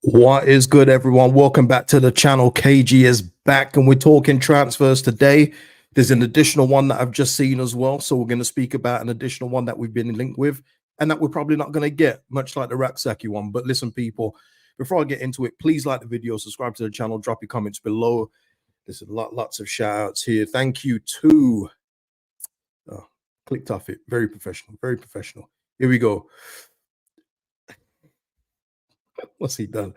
What is good, everyone? Welcome back to the channel. KG is back and we're talking transfers today. There's an additional one that I've just seen as well. So we're going to speak about an additional one that we've been linked with and that we're probably not going to get, much like the Raksaki one. But listen, people, before I get into it, please like the video, subscribe to the channel, drop your comments below. There's lots of shout outs here. Thank you to clicked off it. Very professional, very professional. Here we go. What's he done?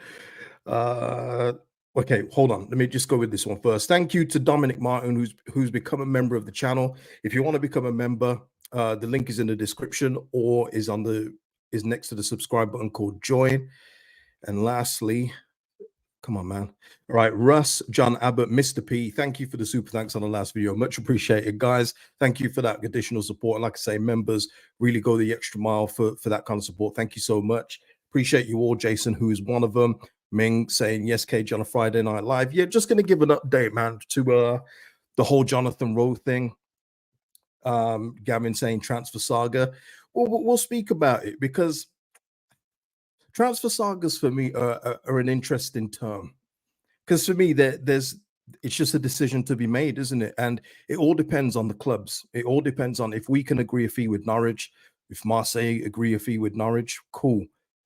Okay, hold on. Let me just go with this one first. Thank you to Dominic Martin, who's become a member of the channel. If you want to become a member, the link is in the description or is next to the subscribe button called join. And lastly, come on, man. All right, Russ, John Abbott, Mr. P, thank you for the super thanks on the last video. Much appreciated, guys. Thank you for that additional support. And like I say, members really go the extra mile for that kind of support. Thank you so much. Appreciate you all. Jason, who is one of them. Ming saying, yes, KJ on a Friday Night Live. Yeah, just going to give an update, man, to the whole Jonathan Rowe thing. Gavin saying transfer saga. We'll speak about it because transfer sagas for me are an interesting term. Because for me, it's just a decision to be made, isn't it? And it all depends on the clubs. It all depends on if we can agree a fee with Norwich, if Marseille agree a fee with Norwich, cool.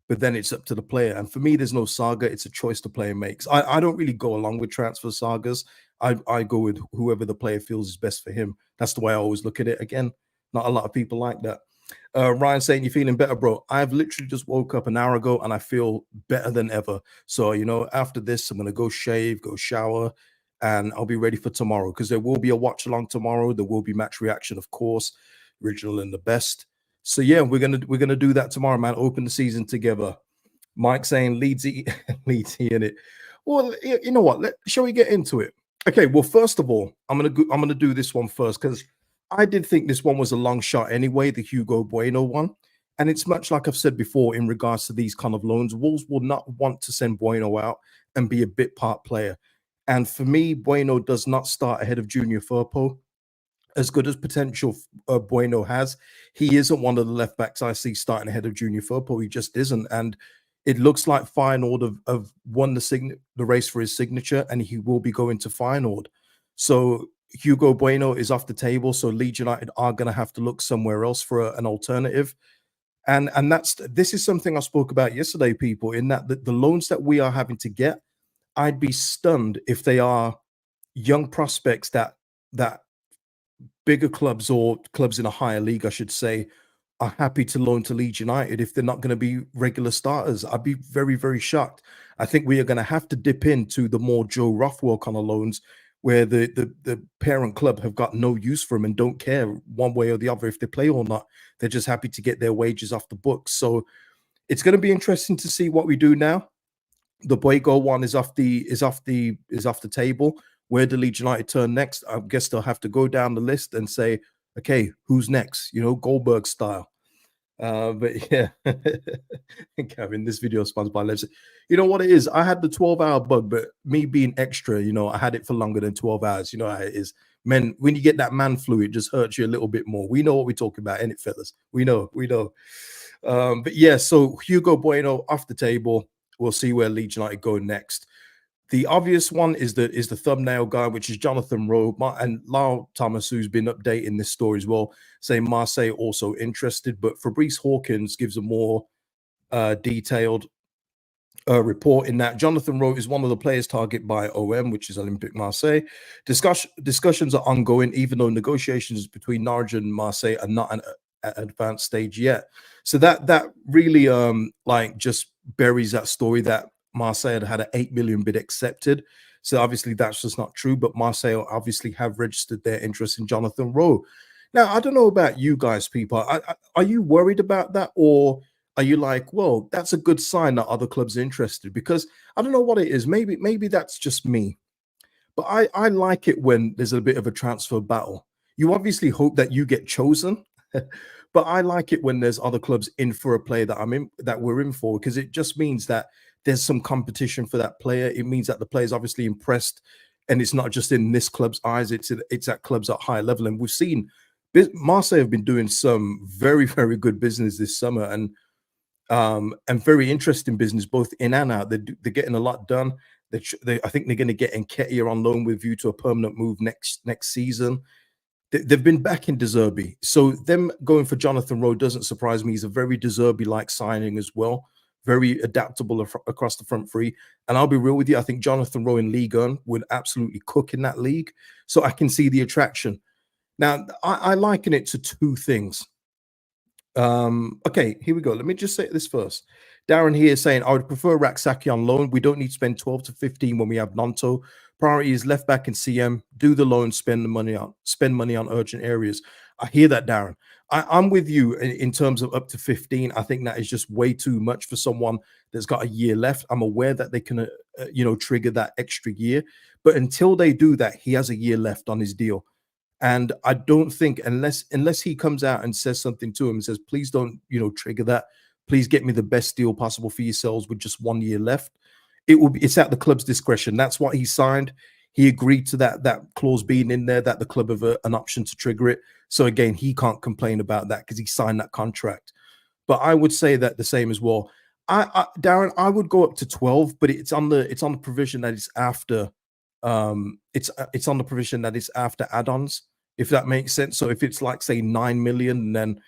But then it's up to the player. And for me, there's no saga. It's a choice the player makes. I don't really go along with transfer sagas. I go with whoever the player feels is best for him. That's the way I always look at it. Again, not a lot of people like that. Ryan saying, you're feeling better, bro. I've literally just woke up an hour ago and I feel better than ever. So, you know, after this, I'm going to go shave, go shower, and I'll be ready for tomorrow because there will be a watch along tomorrow. There will be match reaction, of course, original and the best. So yeah, we're gonna do that tomorrow, man. Open the season together. Mike saying Leeds in it. Well, you know what? Shall we get into it? Okay. Well, first of all, I'm gonna do this one first because I did think this one was a long shot anyway, the Hugo Bueno one, and it's much like I've said before in regards to these kind of loans. Wolves will not want to send Bueno out and be a bit part player, and for me, Bueno does not start ahead of Junior Firpo. As good as potential Bueno has, he isn't one of the left backs I see starting ahead of Junior Firpo. He just isn't, and it looks like Feyenoord have won the race for his signature, and he will be going to Feyenoord. So Hugo Bueno is off the table. So Leeds United are going to have to look somewhere else for an alternative, and this is something I spoke about yesterday, people. In that the loans that we are having to get, I'd be stunned if they are young prospects that bigger clubs or clubs in a higher league, I should say, are happy to loan to Leeds United if they're not going to be regular starters. I'd be very, very shocked. I think we are going to have to dip into the more Joe Rothwell kind of loans where the parent club have got no use for them and don't care one way or the other if they play or not. They're just happy to get their wages off the books. So it's going to be interesting to see what we do now. The Boygo one is off the table. Where do Leeds United turn next? I guess they'll have to go down the list and say, okay, who's next? You know, Goldberg style. But yeah, Kevin, this video is sponsored by Leeds. You know what it is? I had the 12-hour bug, but me being extra, you know, I had it for longer than 12 hours. You know how it is. Men, when you get that man flu, it just hurts you a little bit more. We know what we're talking about, innit, fellas? We know. But yeah, so Hugo Bueno off the table. We'll see where Leeds United go next. The obvious one is the thumbnail guy, which is Jonathan Rowe, and Lau Thomas, who's been updating this story as well, saying Marseille also interested. But Fabrice Hawkins gives a more detailed report in that Jonathan Rowe is one of the players targeted by OM, which is Olympique Marseille. Discussions are ongoing, even though negotiations between Norwich and Marseille are not at an advanced stage yet. So that really like just buries that story that Marseille had an 8 million bid accepted. So obviously that's just not true, but Marseille obviously have registered their interest in Jonathan Rowe. Now, I don't know about you guys, people. Are you worried about that? Or are you like, well, that's a good sign that other clubs are interested? Because I don't know what it is. Maybe that's just me. But I like it when there's a bit of a transfer battle. You obviously hope that you get chosen. But I like it when there's other clubs in for a player that we're in for, because it just means that there's some competition for that player. It means that the player's obviously impressed, and it's not just in this club's eyes, it's at clubs at higher level. And we've seen Marseille have been doing some very, very good business this summer. And and very interesting business both in and out. They're getting a lot done. I think they're going to get Nketiah on loan with view to a permanent move next season. They've been back in De Zerbi, so them going for Jonathan Rowe doesn't surprise me. He's a very De Zerbi-like signing as well, very adaptable across the front three. And I'll be real with you, I think Jonathan Rowe in Ligue 1 would absolutely cook in that league. So I can see the attraction. Now, I liken it to two things. Okay, here we go. Let me just say this first. Darren here is saying, I would prefer Raksaki on loan. We don't need to spend 12 to 15 when we have Nanto. Priority is left back and CM. Do the loan, spend money on urgent areas. I hear that, Darren. I'm with you in terms of up to 15. I think that is just way too much for someone that's got a year left. I'm aware that they can, trigger that extra year. But until they do that, he has a year left on his deal. And I don't think unless he comes out and says something to him and says, please don't, trigger that. Please get me the best deal possible for yourselves with just 1 year left. It's at the club's discretion. That's what he signed. He agreed to that clause being in there, that the club have an option to trigger it. So again, he can't complain about that because he signed that contract. But I would say that the same as well. Darren, I would go up to 12, but it's on the provision that it's after it's on the provision that it's after add-ons, if that makes sense. So if it's like say 9 million and then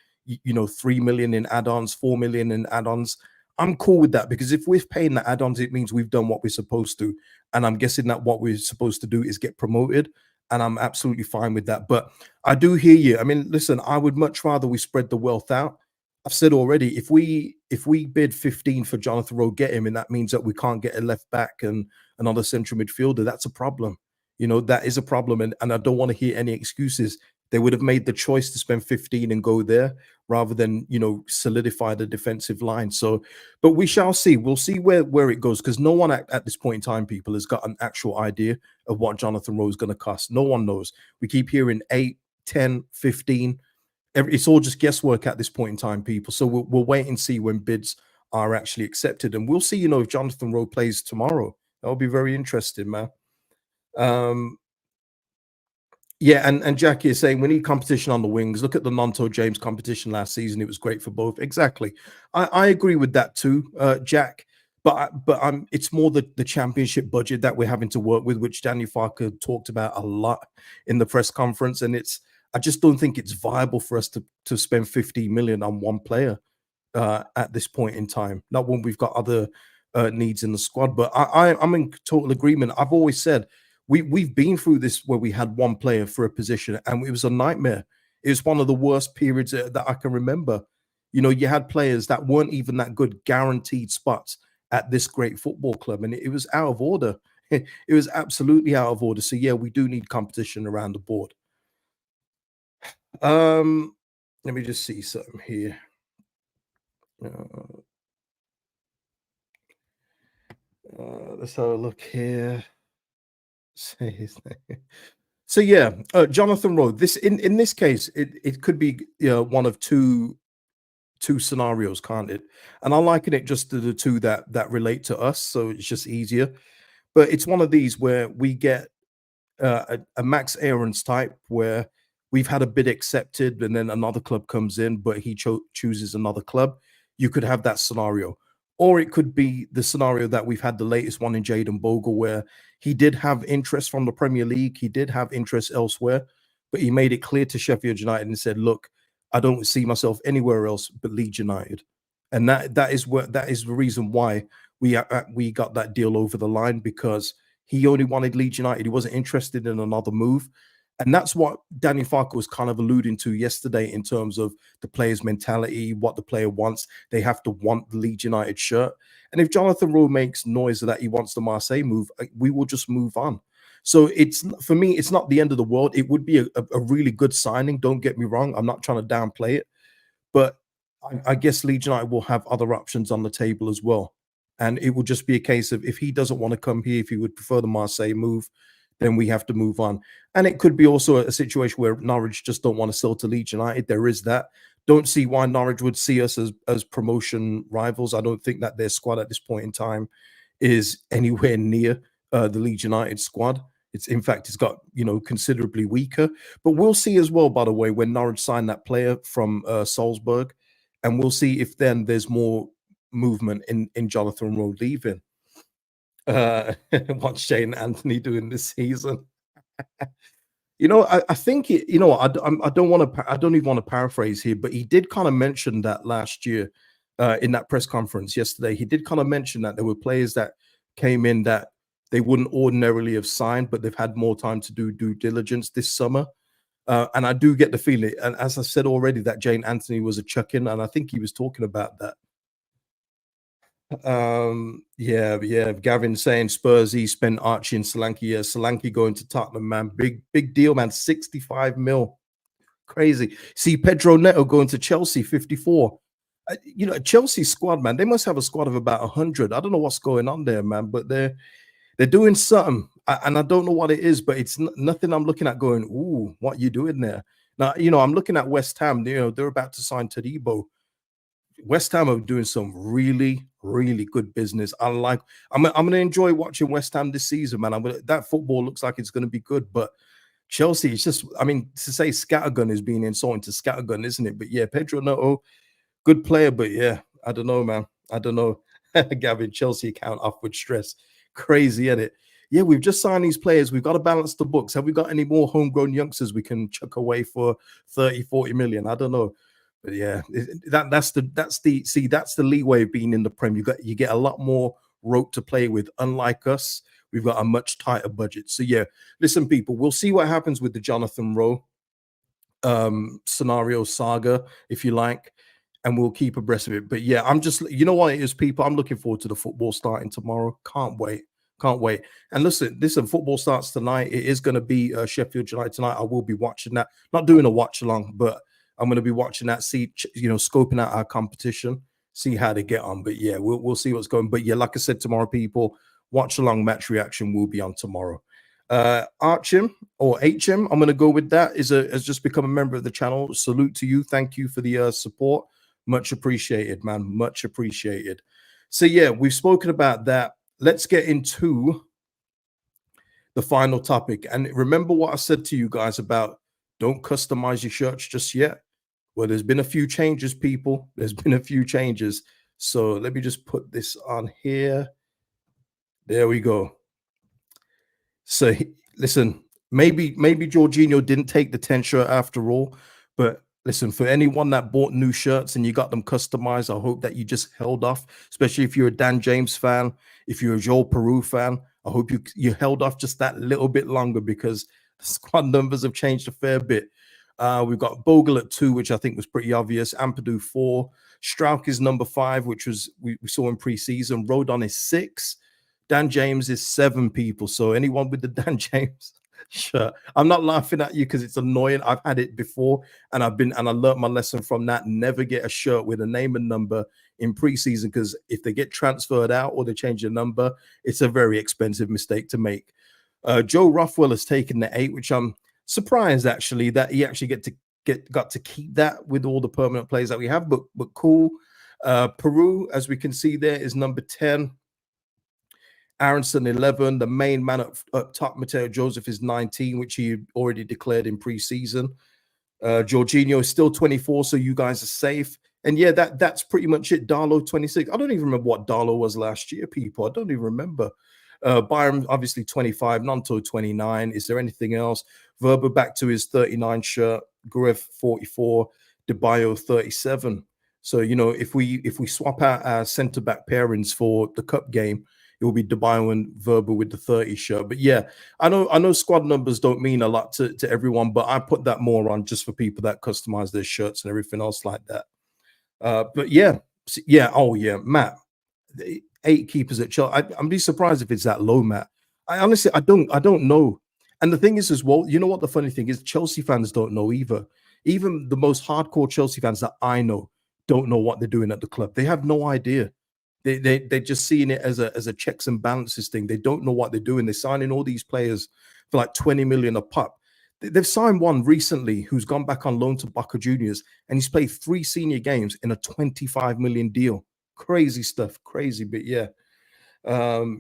3 million in add-ons, 4 million in add-ons, I'm cool with that, because if we're paying the add-ons, it means we've done what we're supposed to. And I'm guessing that what we're supposed to do is get promoted. And I'm absolutely fine with that. But I do hear you. I mean, listen, I would much rather we spread the wealth out. I've said already, if we bid 15 for Jonathan Rowe, get him, and that means that we can't get a left back and another central midfielder, that's a problem. That is a problem. And I don't want to hear any excuses. They would have made the choice to spend 15 and go there rather than, solidify the defensive line. So, but we shall see. We'll see where it goes, because no one at this point in time, people, has got an actual idea of what Jonathan Rowe is going to cost. No one knows. We keep hearing 8, 10, 15. It's all just guesswork at this point in time, people. So we'll wait and see when bids are actually accepted. And we'll see, if Jonathan Rowe plays tomorrow. That'll be very interesting, man. Yeah, and Jackie is saying we need competition on the wings. Look at the Nanto James competition last season; it was great for both. Exactly, I agree with that too, Jack. But it's more the championship budget that we're having to work with, which Danny Farker talked about a lot in the press conference, and I just don't think it's viable for us to spend 50 million on one player at this point in time. Not when we've got other needs in the squad. But I'm in total agreement. I've always said we've been through this where we had one player for a position, and it was a nightmare. It was one of the worst periods that I can remember. You had players that weren't even that good guaranteed spots at this great football club, and it was out of order. It was absolutely out of order. So yeah, we do need competition around the board. Let me just see something here. Let's have a look here. Say his name. So yeah, Jonathan Rowe. This in this case, it could be one of two scenarios, can't it? And I liken it just to the two that relate to us, so it's just easier. But it's one of these where we get a Max Aarons type, where we've had a bid accepted and then another club comes in, but he chooses another club. You could have that scenario. Or it could be the scenario that we've had, the latest one in Jayden Bogle, where he did have interest from the Premier League. He did have interest elsewhere, but he made it clear to Sheffield United and said, look, I don't see myself anywhere else but Leeds United. And that is the reason why we got that deal over the line, because he only wanted Leeds United. He wasn't interested in another move. And that's what Danny Farker was kind of alluding to yesterday in terms of the player's mentality, what the player wants. They have to want the Leeds United shirt. And if Jonathan Rowe makes noise that he wants the Marseille move, we will just move on. So for me, it's not the end of the world. It would be a really good signing. Don't get me wrong. I'm not trying to downplay it. But I guess Leeds United will have other options on the table as well. And it will just be a case of, if he doesn't want to come here, if he would prefer the Marseille move, then we have to move on. And it could be also a situation where Norwich just don't want to sell to Leeds United. There is that. Don't see why Norwich would see us as promotion rivals. I don't think that their squad at this point in time is anywhere near the Leeds United squad. In fact, it's got considerably weaker. But we'll see as well, by the way, when Norwich signed that player from Salzburg, and we'll see if then there's more movement in Jonathan Rowe leaving. What's Shane Anthony doing this season? I think it, I don't want to, I don't even want to paraphrase here, but he did kind of mention that last year in that press conference yesterday. He did kind of mention that there were players that came in that they wouldn't ordinarily have signed, but they've had more time to do due diligence this summer. And I do get the feeling, and as I said already, that Jane Anthony was a chuck-in, and I think he was talking about that. Yeah. Gavin saying Spurs, he spent Archie and Solanke. Yeah, Solanke going to Tottenham, man. Big deal, man. 65 mil. Crazy. See Pedro Neto going to Chelsea, 54. Chelsea squad, man. They must have a squad of about 100. I don't know what's going on there, man, but they're doing something, and I don't know what it is, but it's nothing I'm looking at going, ooh, what you doing there? Now, I'm looking at West Ham. They're about to sign Todibo. West Ham are doing some really, really good business. I'm going to enjoy watching West Ham this season, man. That football looks like it's going to be good, but Chelsea, it's just, I mean, to say scattergun is being insulting to scattergun, isn't it? But yeah, Pedro Neto, good player, but yeah, I don't know, man. I don't know. Gavin, Chelsea account off with stress. Crazy, isn't it? Yeah, we've just signed these players. We've got to balance the books. Have we got any more homegrown youngsters we can chuck away for 30, 40 million? I don't know. But yeah, that's the leeway of being in the Prem. You get a lot more rope to play with. Unlike us, we've got a much tighter budget. So yeah, listen, people, we'll see what happens with the Jonathan Rowe scenario saga, if you like, and we'll keep abreast of it. But yeah, I'm just, you know what it is, people. I'm looking forward to the football starting tomorrow. Can't wait. And listen, football starts tonight. It is going to be Sheffield United tonight. I will be watching that. Not doing a watch along, but I'm going to be watching that, see, scoping out our competition, see how they get on. But yeah, we'll see what's going. But yeah, like I said, tomorrow, people, watch along match reaction will be on tomorrow. Archim or HM, I'm going to go with that, has just become a member of the channel. Salute to you. Thank you for the support. Much appreciated, man. Much appreciated. So yeah, we've spoken about that. Let's get into the final topic. And remember what I said to you guys about don't customize your shirts just yet. Well, there's been a few changes, people. There's been a few changes. So let me just put this on here. There we go. So listen, maybe Jorginho didn't take the 10 shirt after all, but listen, for anyone that bought new shirts and you got them customized, I hope that you just held off, especially if you're a Dan James fan, if you're a Joel Peru fan, I hope you held off just that little bit longer, because the squad numbers have changed a fair bit. We've got Bogle at 2, which I think was pretty obvious. Ampadu 4. Strauch is number 5, which was we saw in preseason. Rodon is 6. Dan James is 7, people. So anyone with the Dan James shirt, I'm not laughing at you because it's annoying. I've had it before, and I learned my lesson from that. Never get a shirt with a name and number in preseason, because if they get transferred out or they change the number, it's a very expensive mistake to make. Joe Rothwell has taken the 8, which I'm surprised actually that he actually got to keep that with all the permanent players that we have, but cool. Peru, as we can see there, is number 10. Aronson 11. The main man up top, Mateo Joseph, is 19, which he already declared in preseason. Jorginho is still 24, so you guys are safe. And yeah, that's pretty much it. Darlow 26. I don't even remember what Darlow was last year, people. I don't even remember. Byron obviously 25, Nanto 29. Is there anything else? Verba back to his 39 shirt. Gurev 44. DeBayo 37. So if we swap out our centre back pairings for the cup game, it will be DeBayo and Verba with the 30 shirt. But yeah, I know squad numbers don't mean a lot to everyone, but I put that more on just for people that customize their shirts and everything else like that. But yeah, oh yeah, Matt, 8 keepers at Chelsea. I'm be surprised if it's that low, Matt. I honestly, I don't know. And the thing is as well, you know what the funny thing is? Chelsea fans don't know either. Even the most hardcore Chelsea fans that I know don't know what they're doing at the club. They have no idea. They're just seeing it as a checks and balances thing. They don't know what they're doing. They're signing all these players for like 20 million a pop. They've signed one recently who's gone back on loan to Boca Juniors, and he's played 3 senior games in a 25 million deal. Crazy stuff, crazy. But yeah,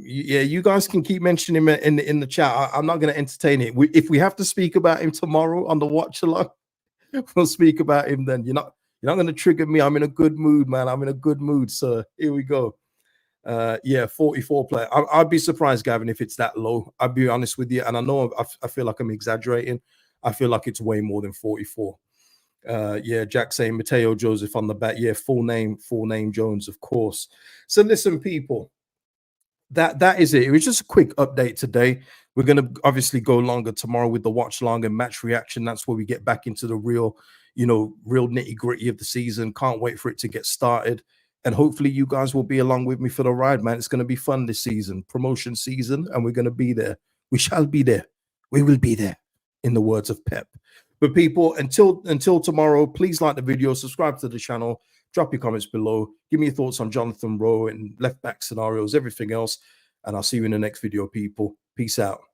you guys can keep mentioning him in the chat. I'm not going to entertain it. If we have to speak about him tomorrow on the watch along, we'll speak about him then. You're not going to trigger me. I'm in a good mood, man. I'm in a good mood, sir. Here we go. Yeah, 44 player. I'd be surprised, Gavin, if it's that low. I'll be honest with you. And I know I feel like I'm exaggerating. I feel like it's way more than 44. Yeah, Jack saying Mateo Joseph on the back. Yeah, full name Jones, of course. So listen, people, that is it. It was just a quick update today. We're going to obviously go longer tomorrow with the watch long and match reaction. That's where we get back into the real, real nitty gritty of the season. Can't wait for it to get started. And hopefully you guys will be along with me for the ride, man. It's going to be fun this season, promotion season, and we're going to be there. We shall be there. We will be there, in the words of Pep. But people, until tomorrow, please like the video, subscribe to the channel, drop your comments below, give me your thoughts on Jonathan Rowe and left back scenarios, everything else. And I'll see you in the next video, people. Peace out.